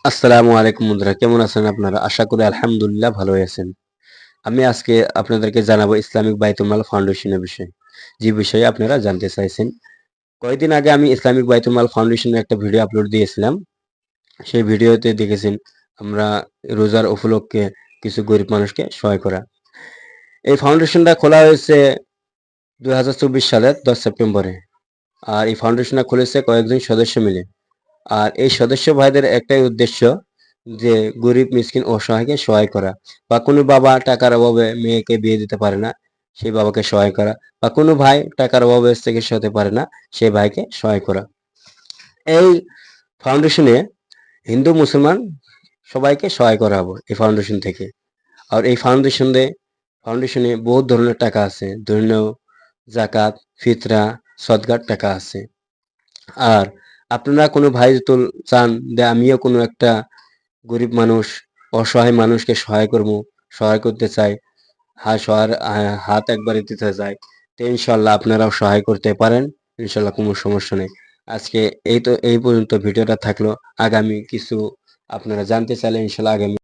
আসসালামু আলাইকুম বন্ধুরা, কেমন আছেন আপনারা? আশা করি আলহামদুলিল্লাহ ভালোই আছেন। আমি আজকে আপনাদেরকে জানাবো ইসলামিক বাইতুল মাল ফাউন্ডেশনের বিষয়ে, যে বিষয়ে আপনারা জানতে চাইছেন। কয়েকদিন আগে আমি ইসলামিক বাইতুল মাল ফাউন্ডেশনের একটা ভিডিও আপলোড দিয়েছিলাম। সেই ভিডিওতে দেখেছেন আমরা রোজার উপলক্ষে কিছু গরিব মানুষকে সহায় করা। এই ফাউন্ডেশনটা খোলা হয়েছে 2024 সালের 10 সেপ্টেম্বরে। আর এই ফাউন্ডেশনটা খুলেছে কয়েকজন সদস্য মিলে। আর এই সদস্য ভাইদের একটাই উদ্দেশ্য যে গরিব মিসকিন অসহায়কে সহায় করা, বা কোনো বাবা টাকার অভাবে মেয়েকে বিয়ে দিতে পারে না, সেই বাবাকে সহায় করা, বা কোনো ভাই টাকার অভাবে চিকিৎসা হতে পারে না, সেই ভাইকে সহায় করা। এই ফাউন্ডেশনে হিন্দু মুসলমান সবাইকে সহায় করা হবে এই ফাউন্ডেশন থেকে। আর এই ফাউন্ডেশনে বহুত ধরনের টাকা আছে, ধর্মীয় জাকাত, ফিতরা, সদকার টাকা আছে। আর আপনারা কোনো ভাই যদি চান যে আমিও কোনো একটা গরিব মানুষ, অসহায় মানুষকে সহায় করতে চাই, হাত একবারে দিতে চাই, তো ইনশাল্লাহ আপনারাও সহায় করতে পারেন। ইনশাল্লাহ কোনো সমস্যা নেই। আজকে এই পর্যন্ত ভিডিওটা থাকলো। আগামী কিছু আপনারা জানতে চাইলে ইনশাল্লাহ আগামী